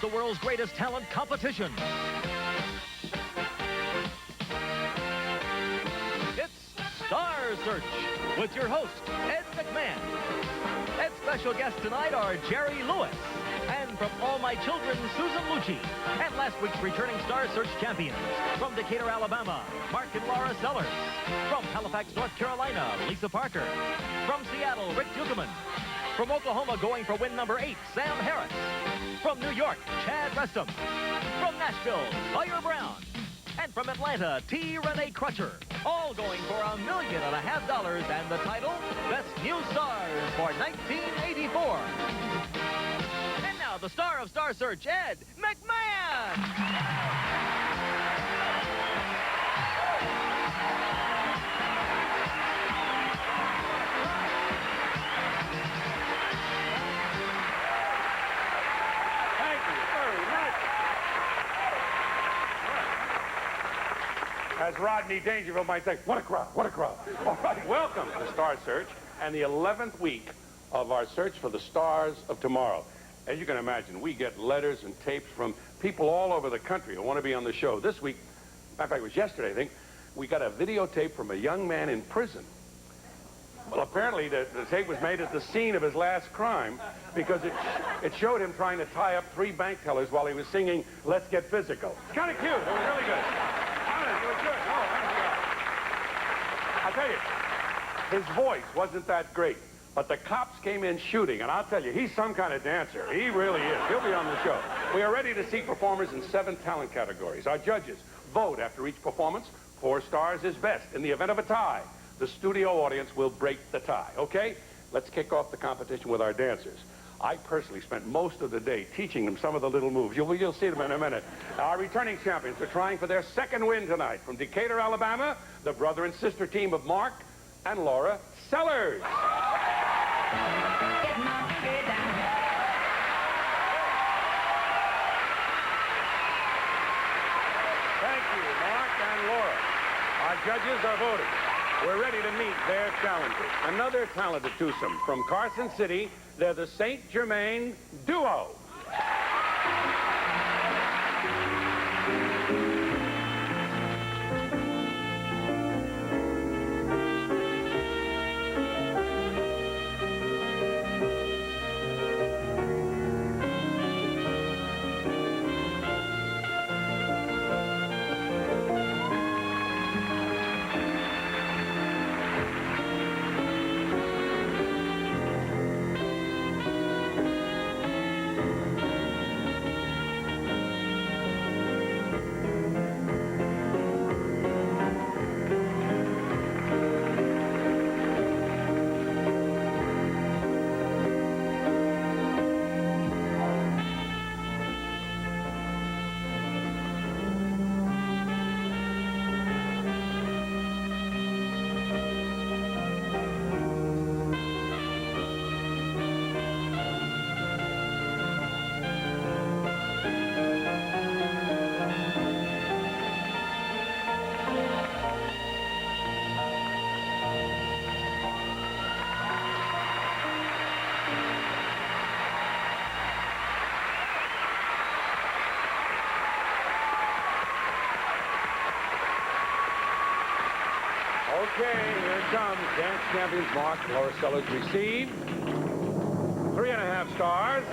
the world's greatest talent competition. It's Star Search with your host, Ed McMahon. Ed's special guests tonight are Jerry Lewis, and from All My Children, Susan Lucci, and last week's returning Star Search champions, from Decatur, Alabama, Mark and Laura Sellers, from Halifax, North Carolina, Lisa Parker, from Seattle, Rick Dukeman, from Oklahoma going for win number 8, Sam Harris, from New York, Chad Restum, from Nashville, Fire Brown, and from Atlanta, T. Renee Crutcher, all going for $1.5 million and the title, Best New Stars for 1984. And now, the star of Star Search, Ed McMahon! As Rodney Dangerfield might say, what a crowd, what a crowd. All right, welcome to Star Search and the 11th week of our search for the stars of tomorrow. As you can imagine, we get letters and tapes from people all over the country who want to be on the show. This week, in fact, it was yesterday, I think, we got a videotape from a young man in prison. Well, apparently the tape was made at the scene of his last crime because it showed him trying to tie up 3 bank tellers while he was singing Let's Get Physical. Kind of cute. It was really good. It was good. Oh, I tell you, his voice wasn't that great, but the cops came in shooting, and I'll tell you, he's some kind of dancer. He really is. He'll be on the show. We are ready to see performers in 7 talent categories. Our judges vote after each performance. 4 stars is best. In the event of a tie, the studio audience will break the tie, okay? Let's kick off the competition with our dancers. I personally spent most of the day teaching them some of the little moves. You'll see them in a minute. Our returning champions are trying for their 2nd win tonight. From Decatur, Alabama, the brother and sister team of Mark and Laura Sellers. Thank you, Mark and Laura. Our judges are voting. We're ready to meet their challengers. Another talented twosome from Carson City. They're the St. Germain Duo. Okay, here it comes. Dance champions Mark and Laura Sellers receive 3.5 stars.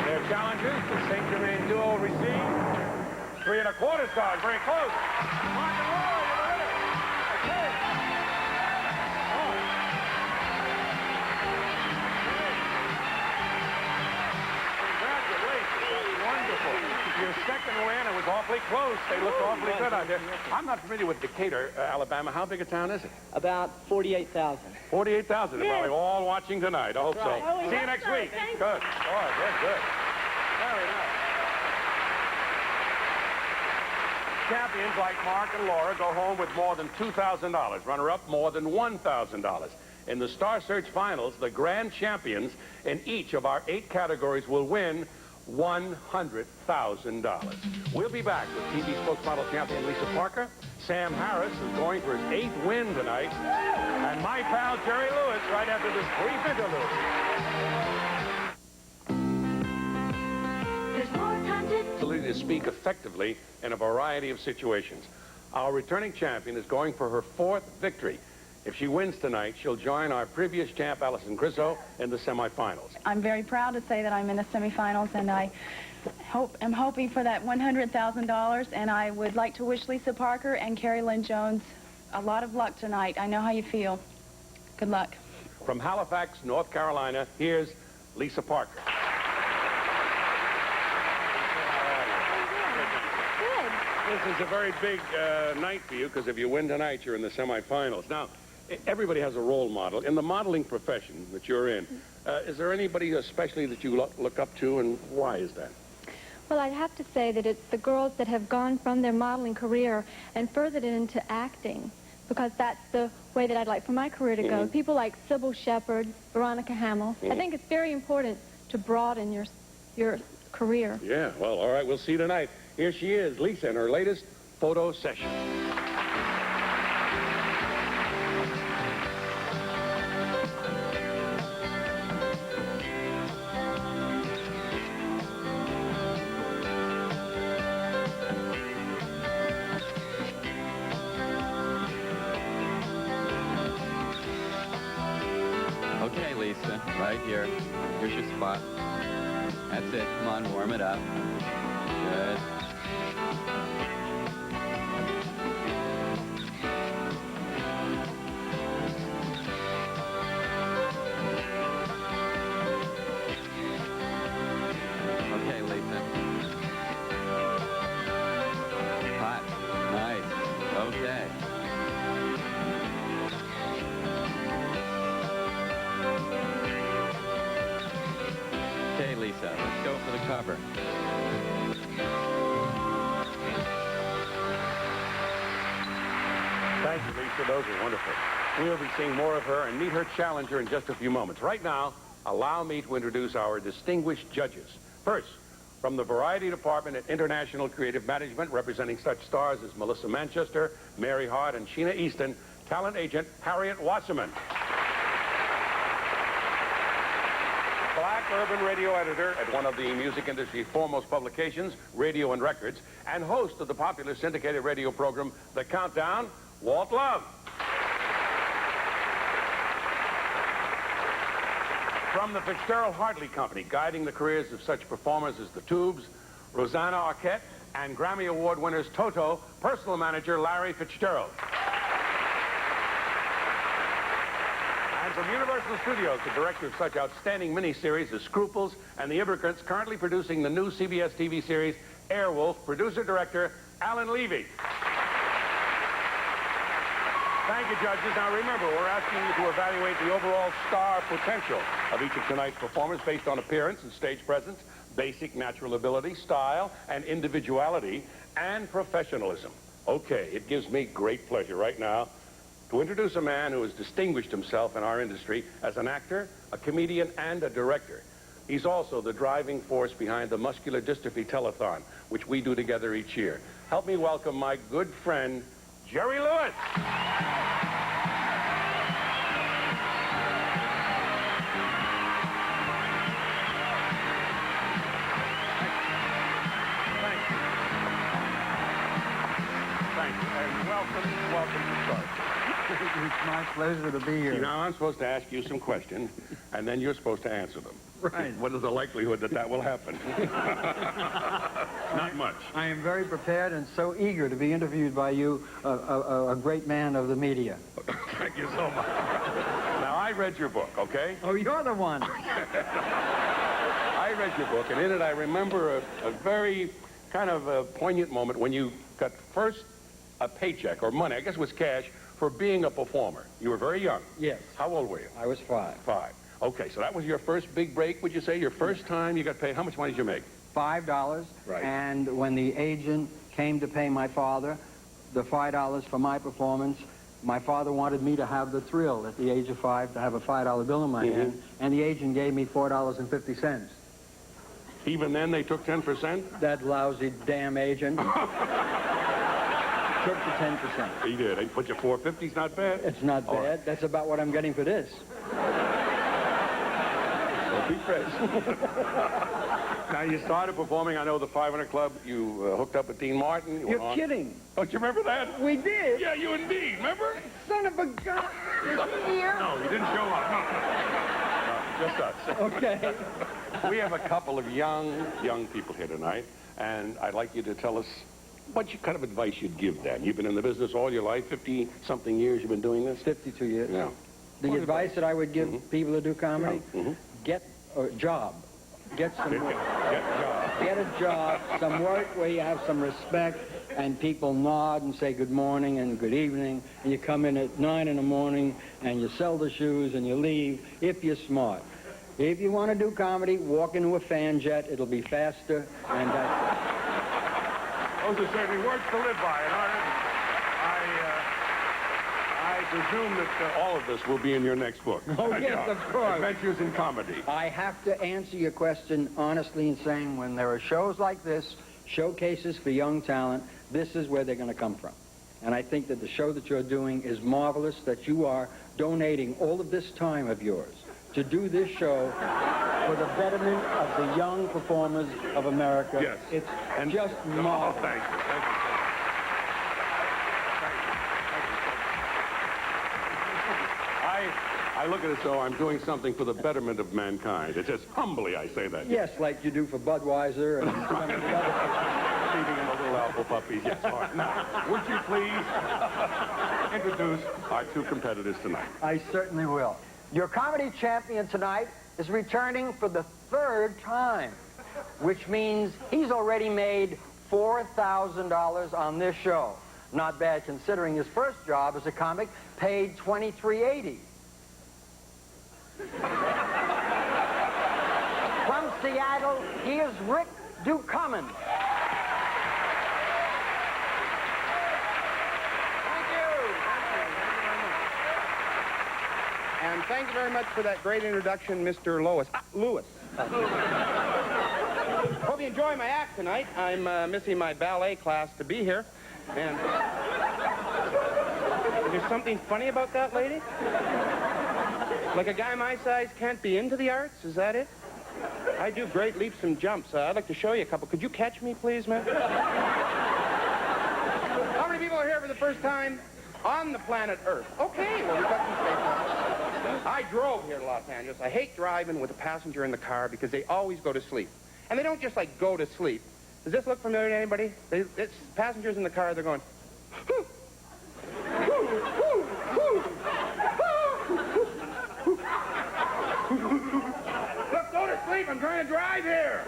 Their challengers, the St. Germain Duo, receive 3.25 stars. Very close. Mark and Laura, you're ready. Okay. Congratulations. That's wonderful. Your 2nd win, it was awfully close. They looked awfully good out there. I'm not familiar with Decatur, Alabama. How big a town is it? About 48,000. 48,000. They're probably all watching tonight. I hope so. See you next week. Good. All right, very good. Very nice. Champions like Mark and Laura go home with more than $2,000. Runner-up, more than $1,000. In the Star Search Finals, the grand champions in each of our 8 categories will win $100,000. We'll be back with TV spokesmodel champion Lisa Parker, Sam Harris, who's going for his 8th win tonight, and my pal Jerry Lewis right after this brief interlude. ability to speak effectively in a variety of situations. Our returning champion is going for her 4th victory. If she wins tonight, she'll join our previous champ, Alison Grisso, in the semifinals. I'm very proud to say that I'm in the semifinals, and I'm hoping for that $100,000, and I would like to wish Lisa Parker and Carrie Lynn Jones a lot of luck tonight. I know how you feel. Good luck. From Halifax, North Carolina, here's Lisa Parker. This is a very big night for you, because if you win tonight, you're in the semifinals. Now, everybody has a role model. In the modeling profession that you're in, is there anybody especially that you look up to, and why is that? Well, I'd have to say that it's the girls that have gone from their modeling career and furthered it into acting, because that's the way that I'd like for my career to go. People like Sybil Shepherd, Veronica Hamill. I think it's very important to broaden your career. Yeah, well, all right, we'll see you tonight. Here she is, Lisa, in her latest photo session. Okay, Lisa, right here. Here's your spot. That's it. Come on, warm it up. Good. Okay, Lisa. Hot. Nice. Okay. Okay, Lisa, let's go for the cover. Thank you, Lisa. Those are wonderful. We'll be seeing more of her and meet her challenger in just a few moments. Right now, allow me to introduce our distinguished judges. First, from the Variety Department at International Creative Management, representing such stars as Melissa Manchester, Mary Hart, and Sheena Easton, talent agent Harriet Wasserman. Black urban radio editor at one of the music industry's foremost publications, Radio and Records, and host of the popular syndicated radio program, The Countdown, Walt Love. From the Fitzgerald Hartley Company, guiding the careers of such performers as the Tubes, Rosanna Arquette, and Grammy Award winners Toto, personal manager Larry Fitzgerald. And from Universal Studios, the director of such outstanding miniseries as Scruples and The Immigrants, currently producing the new CBS TV series Airwolf, producer-director Alan Levy. Thank you, judges. Now, remember, we're asking you to evaluate the overall star potential of each of tonight's performers based on appearance and stage presence, basic natural ability, style, and individuality, and professionalism. Okay, it gives me great pleasure right now to introduce a man who has distinguished himself in our industry as an actor, a comedian, and a director. He's also the driving force behind the Muscular Dystrophy Telethon, which we do together each year. Help me welcome my good friend, Jerry Lewis. Thank you, and welcome to Stars. It's my pleasure to be here. See, now I'm supposed to ask you some questions, and then you're supposed to answer them. Right. What is the likelihood that that will happen? Not much. I am very prepared and so eager to be interviewed by you, a great man of the media. Thank you so much. Now, I read your book, okay? Oh, you're the one. I read your book, and in it I remember a very kind of a poignant moment when you got first a paycheck, or money, I guess it was cash, for being a performer. You were very young. Yes. How old were you? I was 5. 5. Okay, so that was your first big break, would you say? Your first time you got paid? How much money did you make? $5. Right. And when the agent came to pay my father the $5 for my performance, my father wanted me to have the thrill at the age of 5 to have a $5 bill in my hand, and the agent gave me $4.50. Even then, they took 10%? That lousy damn agent. Took the 10%. He did. He put you $4.50's not bad. It's not bad. Right. That's about what I'm getting for this. Well, be fresh. Now, you started performing, I know, the 500 Club. You hooked up with Dean Martin. You You're went on. kidding. Don't you remember that? We did. Yeah, you and Dean, remember? Son of a gun. Is he here? No, you didn't show up. No, just us. Okay. We have a couple of young people here tonight, and I'd like you to tell us what kind of advice you'd give them. You've been in the business all your life, 50-something years you've been doing this? 52 years. Yeah. The advice that I would give people who do comedy, Mhm. get a job. Get some work. Get a job. Get a job, some work where you have some respect, and people nod and say good morning and good evening, and you come in at 9 in the morning, and you sell the shoes, and you leave, if you're smart. If you want to do comedy, walk into a fan jet. It'll be faster, and Those are certainly words to live by, and I presume that all of this will be in your next book. Oh, yes, of course. Adventures in Comedy. I have to answer your question honestly in saying when there are shows like this, showcases for young talent, this is where they're going to come from. And I think that the show that you're doing is marvelous, that you are donating all of this time of yours to do this show for the betterment of the young performers of America. Yes. It's And just oh, marvelous. thank you. Thank you. I look at it so I'm doing something for the betterment of mankind. It's just humbly I say that. Yes, like you do for Budweiser and some of the other. Feeding them a little alpha puppies. Yes, all right. Now, would you please introduce our two competitors tonight? I certainly will. Your comedy champion tonight is returning for the 3rd time, which means he's already made $4,000 on this show. Not bad considering his first job as a comic paid $23.80. From Seattle, here's Rick Ducommun. And thank you very much for that great introduction, Mr. Lewis. Hope you enjoy my act tonight. I'm missing my ballet class to be here. And is there something funny about that lady? Like a guy my size can't be into the arts? Is that it? I do great leaps and jumps. I'd like to show you a couple. Could you catch me, please, man? How many people are here for the first time on the planet Earth? Okay, well, we've got some space. I drove here to Los Angeles. I hate driving with a passenger in the car because they always go to sleep. And they don't just, like, go to sleep. Does this look familiar to anybody? It's passengers in the car, they're going, look, go to sleep. I'm trying to drive here.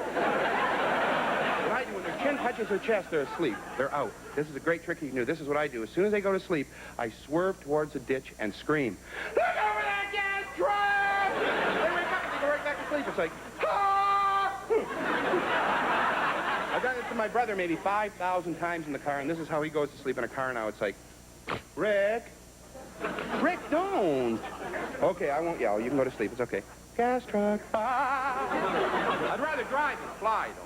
When their chin touches their chest, they're asleep. They're out. This is a great trick you can do. This is what I do. As soon as they go to sleep, I swerve towards a ditch and scream, look over that gas truck! They wake up and they go right back to sleep. It's like, ah! I've done this to my brother maybe 5,000 times in the car, and this is how he goes to sleep in a car now. It's like, Rick, don't. Okay, I won't yell. You can go to sleep. It's okay. Gas truck. Ah! I'd rather drive than fly, though.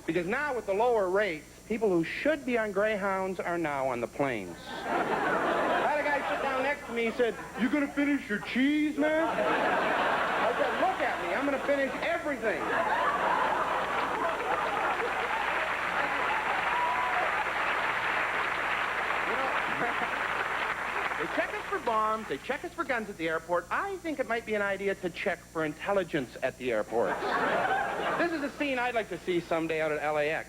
Because now with the lower rates, people who should be on Greyhounds are now on the planes. I had a guy sit down next to me. He said, you going to finish your cheese, man? I said, look at me. I'm going to finish everything. They check us for bombs. They check us for guns at the airport. I think it might be an idea to check for intelligence at the airports. This is a scene I'd like to see someday out at LAX.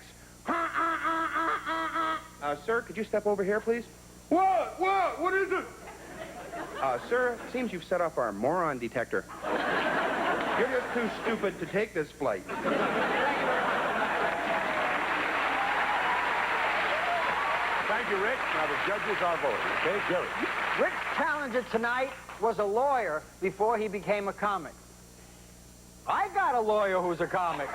Sir, could you step over here, please? What? What is it? Sir, it seems you've set off our moron detector. You're just too stupid to take this flight. Thank you, Rick. Now the judges are voting. Okay, Jerry. Rick's challenger tonight was a lawyer before he became a comic. I got a lawyer who's a comic.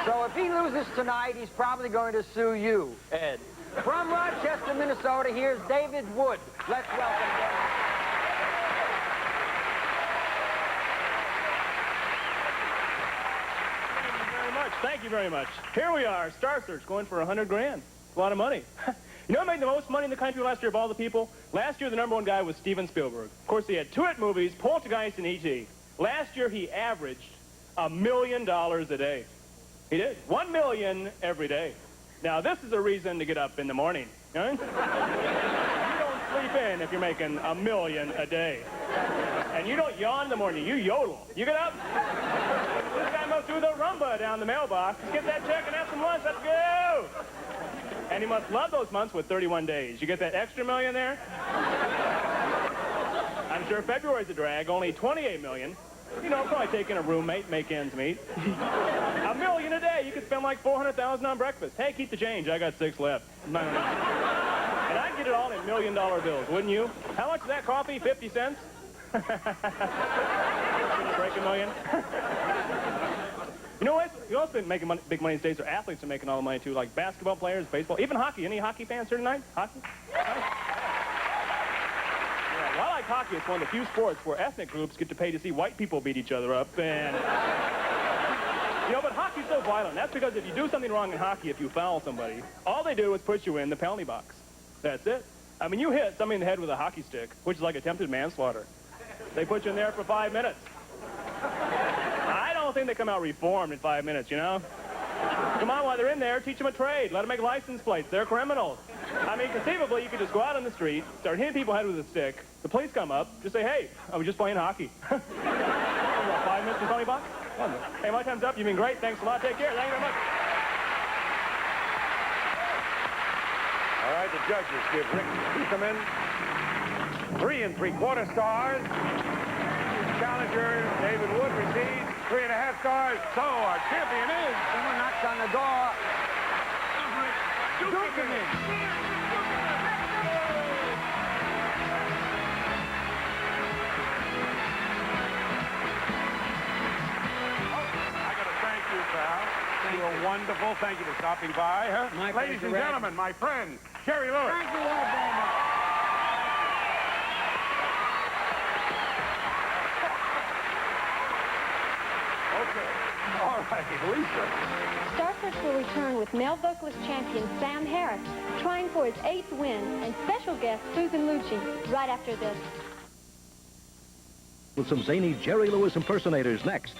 So if he loses tonight, he's probably going to sue you, Ed. From Rochester, Minnesota, here's David Wood. Let's welcome David. Thank you very much. Here we are, Star Search, going for 100 grand. A lot of money. You know who made the most money in the country last year of all the people? Last year, the #1 guy was Steven Spielberg. Of course, he had 2 hit movies, Poltergeist and E.T. Last year, he averaged $1 million a day. He did. $1 million every day. Now, this is a reason to get up in the morning. Right? You don't sleep in if you're making $1 million a day. And you don't yawn in the morning. You yodel. You get up. This guy must do the rumba down the mailbox. Get that check and have some lunch. Let's go. And he must love those months with 31 days. You get that extra million there? I'm sure February's a drag. Only 28 million. You know, probably taking a roommate, make ends meet. $1 million a day. You could spend like $400,000 on breakfast. Hey, keep the change. I got 6 left. And I'd get it all in $1 million bills, wouldn't you? How much is that coffee? 50 cents? Can you break $1 million? You know what? You also been making big money these days. Or athletes are making all the money too, like basketball players, baseball, even hockey. Any hockey fans here tonight? Hockey? Yeah, well, I like hockey. It's one of the few sports where ethnic groups get to pay to see white people beat each other up. And you know, but hockey's so violent. That's because if you do something wrong in hockey, if you foul somebody, all they do is put you in the penalty box. That's it. I mean, you hit somebody in the head with a hockey stick, which is like attempted manslaughter. They put you in there for 5 minutes. I don't think they come out reformed in 5 minutes, you know? Come on, while they're in there, teach them a trade. Let them make license plates. They're criminals. I mean, conceivably, you could just go out on the street, start hitting people in the head with a stick. The police come up, just say, hey, I was just playing hockey. What, 5 minutes in the penalty box? Hey, my time's up. You've been great. Thanks a lot. Take care. Thank you very much. All right, the judges give Rick Beekman 3 3/4 stars. Challenger David Wood receives 3.5 stars. So our champion is... Someone knocks on the door. Dukeman. I got to thank you, pal. You were wonderful. Thank you for stopping by. My Ladies pleasure, and Red. gentlemen, my friend, Jerry Lewis. Thank you all very much. All right, Lisa. Star Search will return with male vocalist champion Sam Harris, trying for his 8th win, and special guest Susan Lucci, right after this. With some zany Jerry Lewis impersonators next.